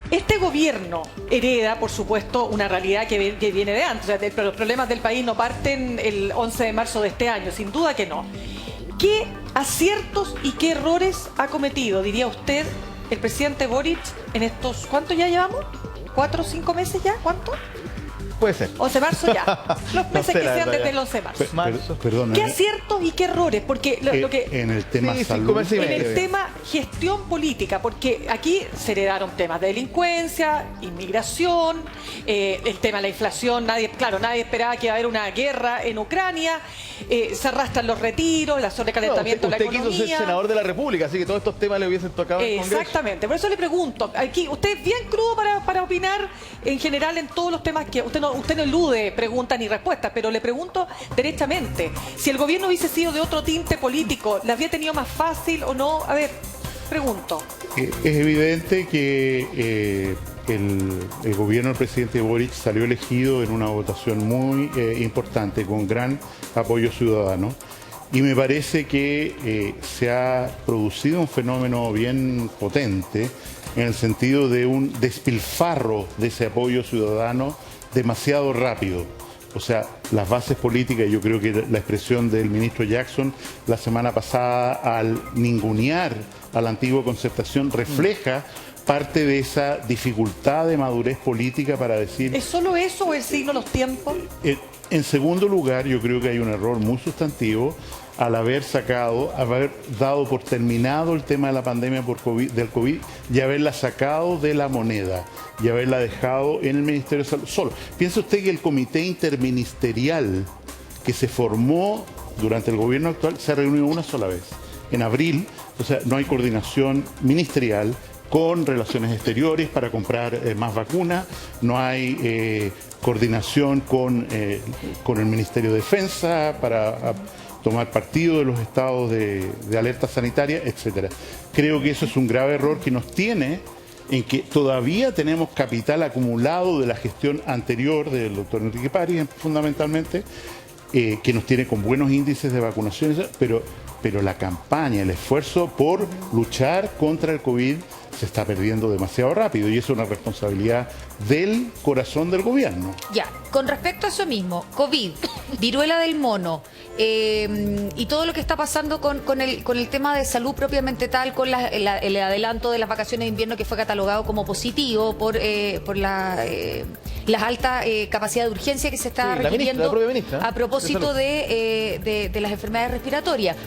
Este gobierno hereda, por supuesto, una realidad que viene de antes. O sea, los problemas del país no parten el 11 de marzo de este año, sin duda que no. ¿Qué aciertos y qué errores ha cometido, diría usted, el presidente Boric en estos... ¿Cuánto ya llevamos? ¿4 o 5 meses ya? ¿Cuánto? Puede ser. 11 de marzo ya. Los meses que sean desde el 11 de marzo. Perdón, ¿Qué aciertos y qué errores? Porque lo que... en el tema Sí, salud... 5 meses y En medio. el tema gestión política, porque aquí se heredaron temas de delincuencia, inmigración, el tema de la inflación, nadie esperaba que iba a haber una guerra en Ucrania, se arrastran los retiros, el sobrecalentamiento de la Usted quiso ser economía. senador de la República, así que todos estos temas le hubiesen tocado al Congreso. Exactamente, por eso le pregunto, aquí usted es bien crudo para opinar en general en todos los temas que usted no elude preguntas ni respuestas, pero le pregunto derechamente, si el gobierno hubiese sido de otro tinte político, ¿la habría tenido más fácil o no? A ver, pregunto. Es evidente que el gobierno del presidente Boric salió elegido en una votación muy importante, con gran apoyo ciudadano. Y me parece que se ha producido un fenómeno bien potente en el sentido de un despilfarro de ese apoyo ciudadano demasiado rápido. O sea, las bases políticas, yo creo que la expresión del ministro Jackson la semana pasada al ningunear a la antigua concertación refleja parte de esa dificultad de madurez política para decir... ¿Es solo eso o el signo de los tiempos? En segundo lugar, yo creo que hay un error muy sustantivo al haber dado por terminado el tema de la pandemia del COVID y haberla sacado de la moneda y haberla dejado en el Ministerio de Salud solo. ¿Piensa usted que el comité interministerial que se formó durante el gobierno actual se ha reunido una sola vez, en abril? O sea, no hay coordinación ministerial con relaciones exteriores para comprar más vacunas, no hay coordinación con el Ministerio de Defensa para tomar partido de los estados de alerta sanitaria, etcétera. Creo que eso es un grave error que nos tiene en que todavía tenemos capital acumulado de la gestión anterior del doctor Enrique París, fundamentalmente, que nos tiene con buenos índices de vacunación, pero la campaña, el esfuerzo por luchar contra el COVID se está perdiendo demasiado rápido y eso es una responsabilidad del corazón del gobierno. Ya, con respecto a eso mismo, COVID, viruela del mono y todo lo que está pasando con el tema de salud propiamente tal, con el adelanto de las vacaciones de invierno que fue catalogado como positivo por las altas capacidades de urgencia que se está requiriendo la propia ministra, a propósito de las enfermedades respiratorias.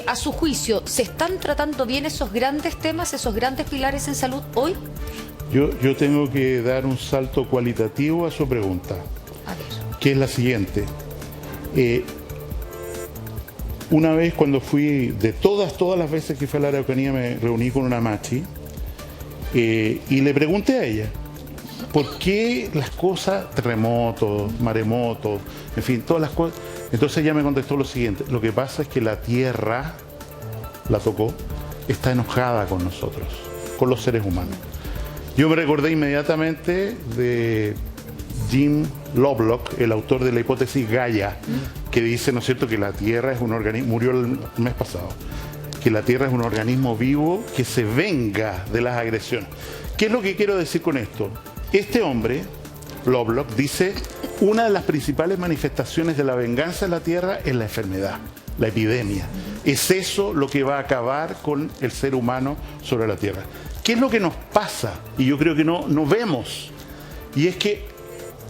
A su juicio, ¿se están tratando bien esos grandes temas, esos grandes pilares en salud hoy? Yo tengo que dar un salto cualitativo a su pregunta, A ver. que es la siguiente. Una vez cuando fui, de todas las veces que fui a la Araucanía, me reuní con una machi y le pregunté a ella, ¿por qué las cosas, terremotos, maremotos, en fin, todas las cosas? Entonces ella me contestó lo siguiente: lo que pasa es que la tierra, la tocó, está enojada con nosotros, con los seres humanos. Yo me recordé inmediatamente de Jim Lovelock, el autor de la hipótesis Gaia, que dice, ¿no es cierto?, que la Tierra es un organismo, murió el mes pasado, que la Tierra es un organismo vivo que se venga de las agresiones. ¿Qué es lo que quiero decir con esto? Este hombre, Lovelock, dice, una de las principales manifestaciones de la venganza de la Tierra es la enfermedad, la epidemia. Es eso lo que va a acabar con el ser humano sobre la Tierra. ¿Qué es lo que nos pasa? Y yo creo que no vemos. Y es que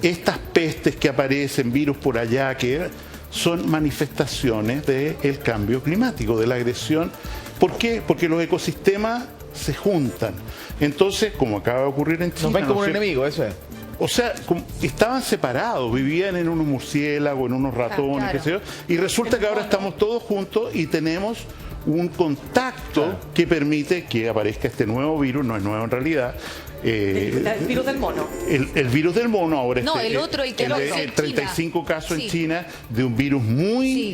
estas pestes que aparecen, virus por allá, que son manifestaciones del cambio climático, de la agresión. ¿Por qué? Porque los ecosistemas se juntan. Entonces, como acaba de ocurrir en China... Nos ven como ¿no un es cierto? enemigo, eso es. O sea, estaban separados, vivían en unos murciélagos, en unos ratones, claro. qué sé yo, y resulta que ahora estamos todos juntos y tenemos un contacto que permite que aparezca este nuevo virus, no es nuevo en realidad. El virus del mono. El virus del mono ahora No, el otro, el que el no, de es en 35 casos Sí. en China de un virus muy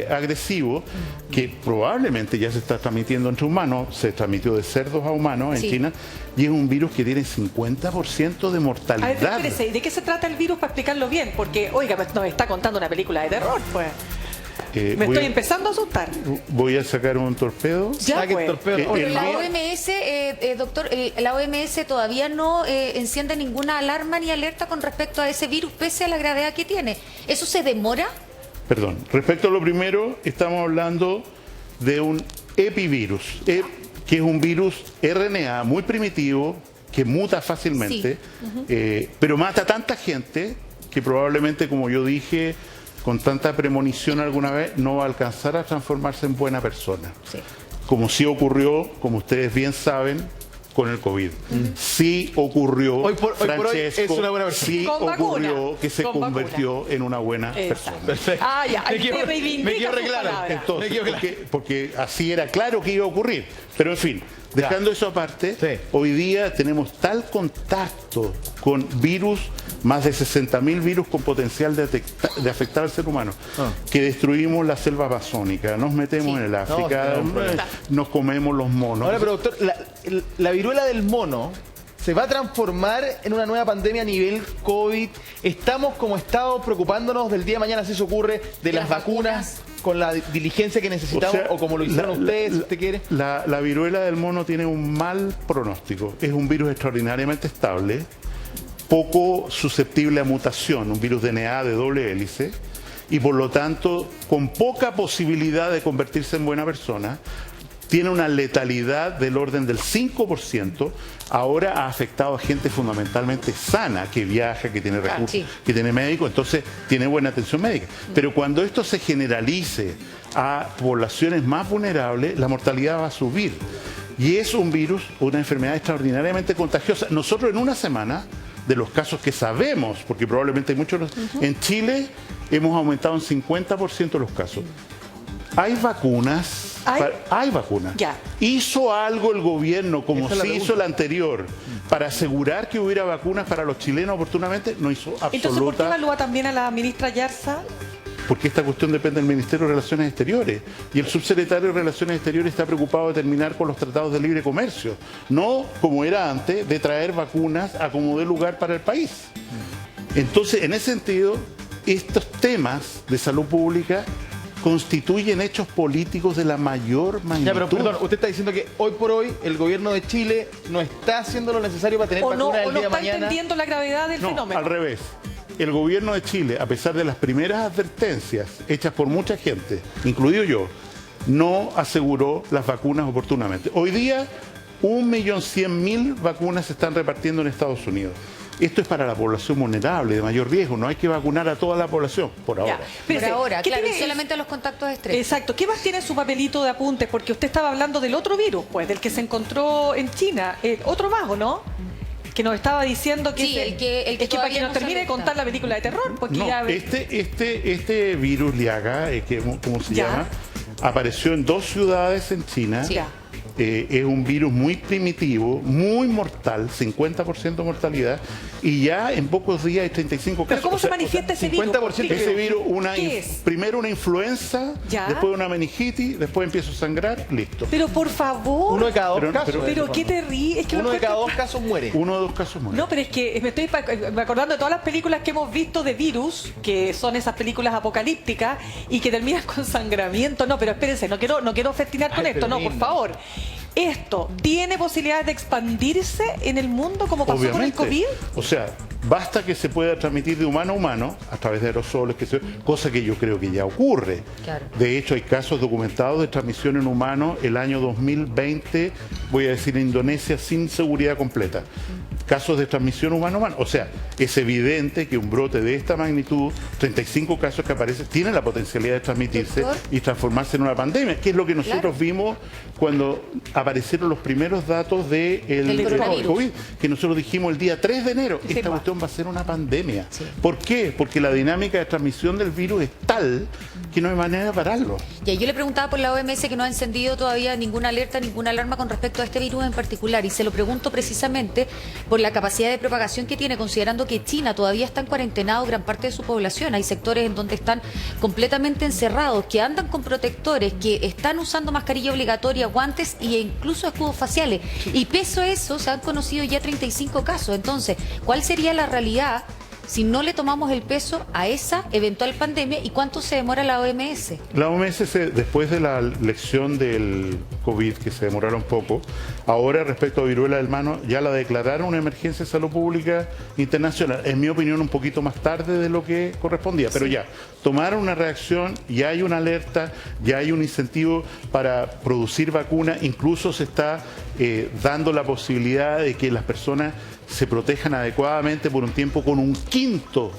agresivo que probablemente ya se está transmitiendo entre humanos, se transmitió de cerdos a humanos en Sí. China y es un virus que tiene 50% de A mortalidad. ver, espérese, ¿de qué se trata el virus para explicarlo bien? Porque, oiga, pues nos está contando una película de terror, pues. Me estoy empezando a asustar. Voy a sacar un torpedo. Ya, Saque el pues. torpedo. Pero el la mío- OMS, doctor, la OMS todavía no enciende ninguna alarma ni alerta con respecto a ese virus, pese a la gravedad que tiene. ¿Eso se demora? Perdón, respecto a lo primero, estamos hablando de un epivirus, que es un virus RNA muy primitivo, que muta fácilmente, pero mata a tanta gente que probablemente, como yo dije, con tanta premonición alguna vez, no va a alcanzar a transformarse en buena persona. Sí. Como sí ocurrió, como ustedes bien saben, con el COVID. Sí ocurrió, Hoy por hoy Francesco, es una buena persona. sí Con ocurrió vacuna. que se Con convirtió en una buena persona. Exacto. Perfecto. Ah, ya. Me quiero- Te reivindica me quiero sus arreglar. palabras. Entonces, Me quedo claro. porque así era claro que iba a ocurrir. Pero en fin, dejando eso aparte, Sí. hoy día tenemos tal contacto con virus, más de 60.000 virus con potencial de afectar al ser humano, que destruimos la selva amazónica, nos metemos en el África, tenemos problemas. nos comemos los monos. Ahora, pero doctor, la viruela del mono se va a transformar en una nueva pandemia a nivel COVID. Estamos como Estado preocupándonos del día de mañana, si eso ocurre, de las vacunas, con la diligencia que necesitamos, o como lo hicieron ustedes, si usted quiere. La viruela del mono tiene un mal pronóstico. Es un virus extraordinariamente estable, poco susceptible a mutación, un virus DNA de doble hélice, y por lo tanto con poca posibilidad de convertirse en buena persona. Tiene una letalidad del orden del 5%. Ahora ha afectado a gente fundamentalmente sana, que viaja, que tiene recursos, sí. que tiene médico, entonces tiene buena atención médica. Pero cuando esto se generalice a poblaciones más vulnerables, la mortalidad va a subir. Y es un virus, una enfermedad extraordinariamente contagiosa. Nosotros en una semana, de los casos que sabemos, porque probablemente hay muchos, en Chile hemos aumentado en 50% los casos. Hay vacunas. Hay vacunas. Ya. ¿Hizo algo el gobierno, como Esa es la se hizo el anterior, para asegurar que hubiera vacunas para los chilenos oportunamente? No hizo Entonces, ¿por qué absoluta. evalúa también a la ministra Yarza? Porque esta cuestión depende del Ministerio de Relaciones Exteriores. Y el subsecretario de Relaciones Exteriores está preocupado de terminar con los tratados de libre comercio. No, como era antes, de traer vacunas a como dé lugar para el país. Entonces, en ese sentido, estos temas de salud pública constituyen hechos políticos de la mayor magnitud. Ya, pero perdón, usted está diciendo que hoy por hoy el gobierno de Chile no está haciendo lo necesario para tener ¿O no, vacunas o el no día de está mañana. entendiendo la gravedad del No, fenómeno? al revés. El gobierno de Chile, a pesar de las primeras advertencias hechas por mucha gente, incluido yo, no aseguró las vacunas oportunamente. Hoy día, 1.100.000 vacunas se están repartiendo en Estados Unidos. Esto es para la población vulnerable, de mayor riesgo. No hay que vacunar a toda la población, por ahora. Ya. Por Espérese, ahora, ¿qué claro, y tiene- solamente a los contactos estrechos. Exacto. ¿Qué más tiene en su papelito de apuntes? Porque usted estaba hablando del otro virus, pues, del que se encontró en China. Otro más, ¿o no? Que nos estaba diciendo que... Sí, el que es que para todavía que nos no se termine de alerta. contar la película de terror, porque No, ya... este virus Liaga, ¿cómo se Ya. llama? Apareció en 2 ciudades en China. Sí. Ya. Es un virus muy primitivo, muy mortal, 50% de mortalidad, y ya en pocos días hay 35 ¿Pero casos. cómo O sea, se manifiesta ese virus? 50% ese virus, ¿Qué es? primero una influenza, Ya. después una meningitis, después empieza a sangrar, listo. Pero por favor... Uno de cada 2 Pero- casos. Pero qué terrible. Es que Uno lo de cada encuentro- 2 casos muere. Uno de 2 casos muere. No, pero es que me estoy acordando de todas las películas que hemos visto de virus, que son esas películas apocalípticas y que terminan con sangramiento. No, pero espérense, no quiero festinar con Ay, esto, pero no, por linda. favor. ¿Esto tiene posibilidades de expandirse en el mundo como pasó Obviamente. con el COVID? O sea, basta que se pueda transmitir de humano a humano a través de aerosoles, cosa que yo creo que ya ocurre. Claro. De hecho, hay casos documentados de transmisión en humanos el año 2020, voy a decir en Indonesia, sin seguridad completa. Casos de transmisión humano-humano. O sea, es evidente que un brote de esta magnitud, 35 casos que aparecen, tiene la potencialidad de transmitirse Doctor. y transformarse en una pandemia, que es lo que nosotros Claro. vimos cuando aparecieron los primeros datos del Del coronavirus. COVID, que nosotros dijimos el día 3 de enero, Sí, esta pa. cuestión va a ser una pandemia. Sí. ¿Por qué? Porque la dinámica de transmisión del virus es tal que no hay manera de pararlo. Ya, yo le preguntaba por la OMS que no ha encendido todavía ninguna alerta, ninguna alarma con respecto a este virus en particular, y se lo pregunto precisamente por la capacidad de propagación que tiene, considerando que China todavía está en cuarentenado gran parte de su población. Hay sectores en donde están completamente encerrados, que andan con protectores, que están usando mascarilla obligatoria, guantes e incluso escudos faciales. Y pese a eso, se han conocido ya 35 casos. Entonces, ¿cuál sería la realidad si no le tomamos el peso a esa eventual pandemia y cuánto se demora la OMS? La OMS, después de la lección del COVID, que se demoraron poco, ahora respecto a viruela del mono, ya la declararon una emergencia de salud pública internacional. En mi opinión, un poquito más tarde de lo que correspondía, pero ya, tomaron una reacción, ya hay una alerta, ya hay un incentivo para producir vacunas, incluso se está dando la posibilidad de que las personas se protejan adecuadamente por un tiempo con un quinto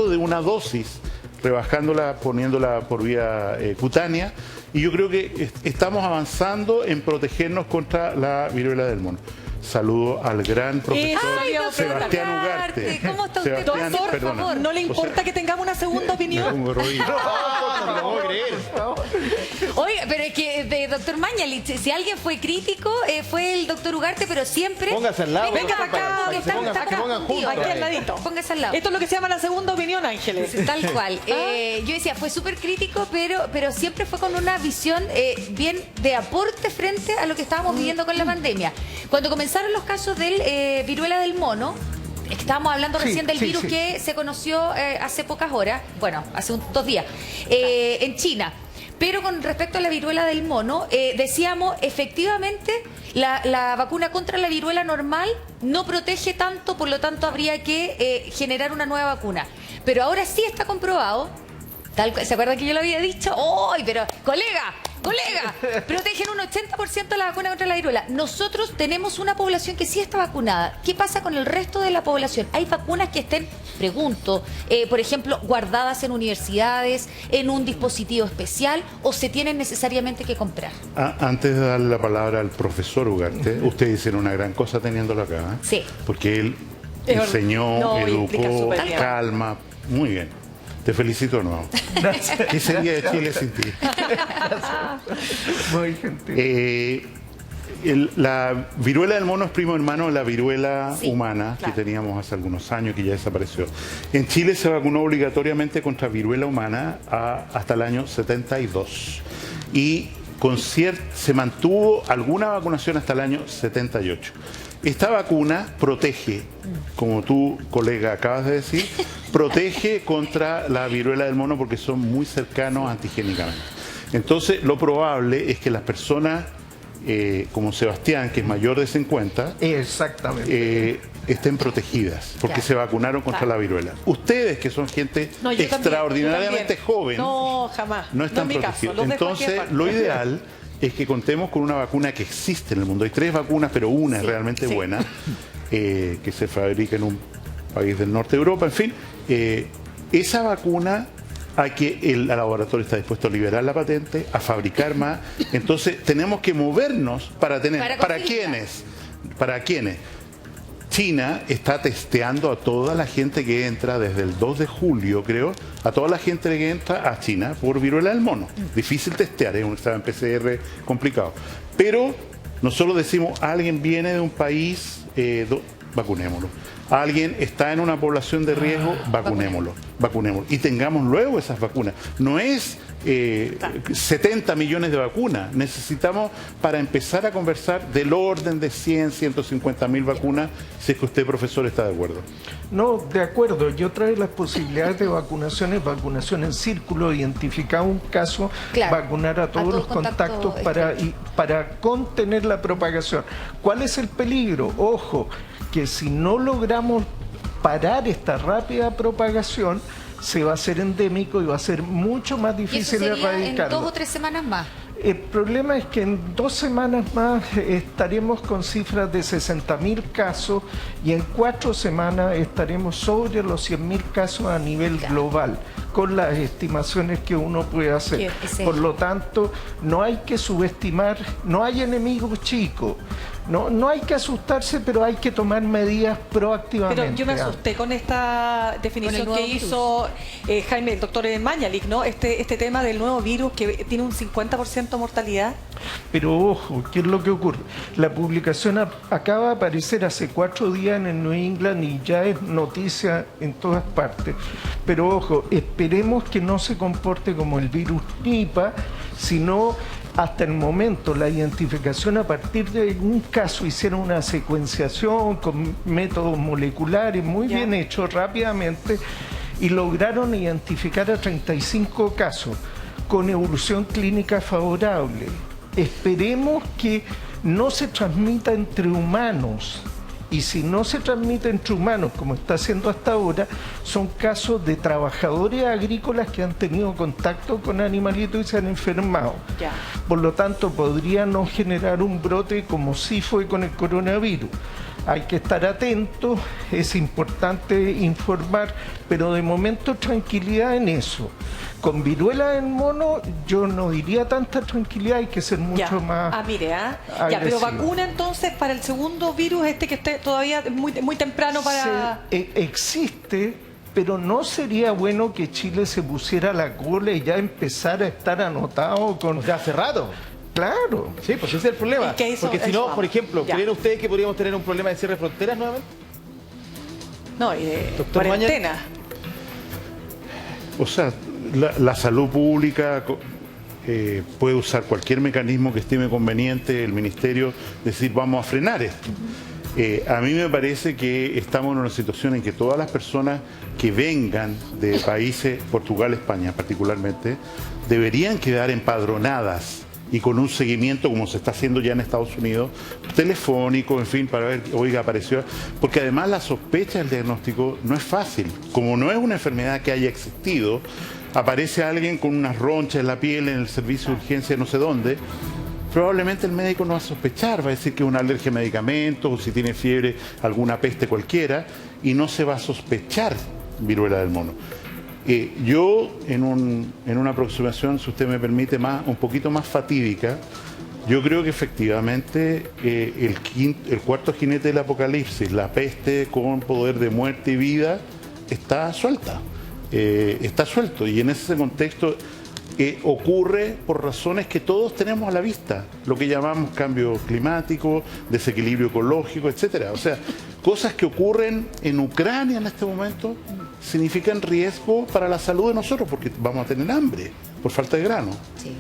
de una dosis, rebajándola, poniéndola por vía cutánea, y yo creo que estamos avanzando en protegernos contra la viruela del mono. Saludo al gran profesor Sebastián Ugarte. ¿Cómo está usted? Sebastián, Doctor, por perdona. favor. ¿No le importa que tengamos una segunda Me opinión? pongo roído. No lo puedo creer. Oiga, pero es que de doctor Mañalich, si alguien fue crítico, fue el doctor Ugarte, pero siempre... Póngase al lado. Venga para acá, porque que se pongan- está que pongan contigo. juntos. Aquí al ladito. Póngase al lado. Esto es lo que se llama la segunda opinión, Ángeles. Tal cual. Yo decía, fue súper crítico, pero siempre fue con una visión bien de aporte frente a lo que estábamos viviendo con la pandemia. Cuando comenzaron los casos del viruela del mono, estábamos hablando Sí, recién del sí, virus sí. que se conoció hace pocas horas, bueno, hace 2 días, en China. Pero con respecto a la viruela del mono, decíamos, efectivamente, la vacuna contra la viruela normal no protege tanto, por lo tanto habría que generar una nueva vacuna. Pero ahora sí está comprobado, ¿se acuerdan que yo lo había dicho? ¡Ay, pero colega! Protegen un 80% la vacuna contra la viruela. Nosotros tenemos una población que sí está vacunada. ¿Qué pasa con el resto de la población? ¿Hay vacunas que estén, pregunto, por ejemplo, guardadas en universidades, en un dispositivo especial, o se tienen necesariamente que comprar? Antes de darle la palabra al profesor Ugarte, ustedes hicieron una gran cosa teniéndolo acá, ¿eh? Sí. Porque él Es enseñó, no, y explica educó, súper bien. calma, muy bien. Te felicito de nuevo. ¿Qué sería de Chile sin ti? Muy gentil. La viruela del mono es primo hermano de la viruela Sí, humana claro. que teníamos hace algunos años, que ya desapareció. En Chile se vacunó obligatoriamente contra viruela humana hasta el año 72. Y se mantuvo alguna vacunación hasta el año 78. Esta vacuna protege, como tú, colega, acabas de decir, protege contra la viruela del mono porque son muy cercanos antigénicamente. Entonces, lo probable es que las personas, como Sebastián, que es mayor de 50, Exactamente. estén protegidas porque Claro. se vacunaron contra Claro. la viruela. Ustedes, que son gente No, yo también, extraordinariamente yo también. joven, No, jamás. no están No es mi caso, protegidos. los dejo aquí Entonces, aparte. lo ideal es que contemos con una vacuna que existe en el mundo. Hay 3 vacunas, pero una Sí, es realmente sí. buena, que se fabrica en un país del norte de Europa. En fin, esa vacuna a que el laboratorio está dispuesto a liberar la patente, a fabricar más. Entonces, tenemos que movernos para tener... Para ¿Para conseguirla. quiénes? ¿Para quiénes? China está testeando a toda la gente que entra desde el 2 de julio, creo, a toda la gente que entra a China por viruela del mono. Difícil testear, es un examen PCR complicado. Pero nosotros decimos, alguien viene de un país, vacunémoslo. Alguien está en una población de riesgo, vacunémoslo. Y tengamos luego esas vacunas. No es 70 millones de vacunas. Necesitamos, para empezar a conversar, del orden de 100, 150 mil vacunas, si es que usted, profesor, está de acuerdo. No, de acuerdo. Yo traigo las posibilidades de vacunación en círculo, identificar un caso, Claro. vacunar a todos los contactos estrechos. para contener la propagación. ¿Cuál es el peligro? Ojo, que si no logramos parar esta rápida propagación, se va a hacer endémico y va a ser mucho más Y eso difícil sería en erradicarlo. 2 o 3 semanas más. El problema es que en 2 semanas más estaremos con cifras de 60.000 casos y en 4 semanas estaremos sobre los 100.000 casos a nivel Claro. global, con las estimaciones que uno puede hacer. Sí. Por lo tanto, no hay que subestimar, no hay enemigos chicos. No hay que asustarse, pero hay que tomar medidas proactivamente. Pero yo me asusté con esta definición Con el que nuevo hizo Jaime, el doctor Mañalich, ¿no? Este tema del nuevo virus que tiene un 50% mortalidad. Pero ojo, ¿qué es lo que ocurre? La publicación acaba de aparecer hace 4 días en el New England y ya es noticia en todas partes. Pero ojo, esperemos que no se comporte como el virus Nipah, sino hasta el momento la identificación a partir de un caso, hicieron una secuenciación con métodos moleculares muy Ya. bien hechos rápidamente y lograron identificar a 35 casos con evolución clínica favorable. Esperemos que no se transmita entre humanos. Y si no se transmite entre humanos, como está haciendo hasta ahora, son casos de trabajadores agrícolas que han tenido contacto con animalitos y se han enfermado. Ya. Por lo tanto, podría no generar un brote como sí fue con el coronavirus. Hay que estar atentos, es importante informar, pero de momento tranquilidad en eso. Con viruela del mono yo no diría tanta tranquilidad, hay que ser mucho Ya. más Mire, ya, pero agresivo. vacuna entonces para el segundo virus, que esté todavía muy temprano para... Existe, pero no sería bueno que Chile se pusiera la cola y ya empezara a estar anotado con... O sea, hace rato. Claro. Sí, pues ese es el problema. Es que eso- Porque si eso no, vamos. por ejemplo, Ya. ¿creen ustedes que podríamos tener un problema de cierre de fronteras nuevamente? No, y de Doctor cuarentena. O sea, la salud pública puede usar cualquier mecanismo que estime conveniente, el ministerio, decir vamos a frenar esto. A mí me parece que estamos en una situación en que todas las personas que vengan de países, Portugal, España particularmente, deberían quedar empadronadas y con un seguimiento como se está haciendo ya en Estados Unidos, telefónico, en fin, para ver, oiga, apareció. Porque además la sospecha del diagnóstico no es fácil. Como no es una enfermedad que haya existido, aparece alguien con unas ronchas en la piel en el servicio de urgencia no sé dónde, probablemente el médico no va a sospechar, va a decir que es una alergia a medicamentos o si tiene fiebre, alguna peste cualquiera, y no se va a sospechar viruela del mono. Yo, en una aproximación, si usted me permite, un poquito más fatídica, yo creo que efectivamente el cuarto jinete del apocalipsis, la peste con poder de muerte y vida, está suelta. Está suelto. Y en ese contexto ocurre por razones que todos tenemos a la vista, lo que llamamos cambio climático, desequilibrio ecológico, etcétera. O sea, cosas que ocurren en Ucrania en este momento significan riesgo para la salud de nosotros porque vamos a tener hambre por falta de grano. Sí.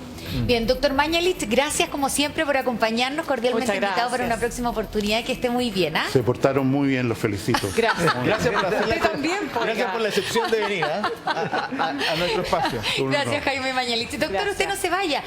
Bien, doctor Mañalich, gracias como siempre por acompañarnos, cordialmente Muchas invitado para gracias. una próxima oportunidad, que esté muy bien, ¿ah? Se portaron muy bien, los felicito. Gracias. Gracias por hacer Usted también, pues, gracias por la excepción de venir a nuestro espacio. Gracias, Jaime Mañalich. Doctor, Gracias. usted no se vaya,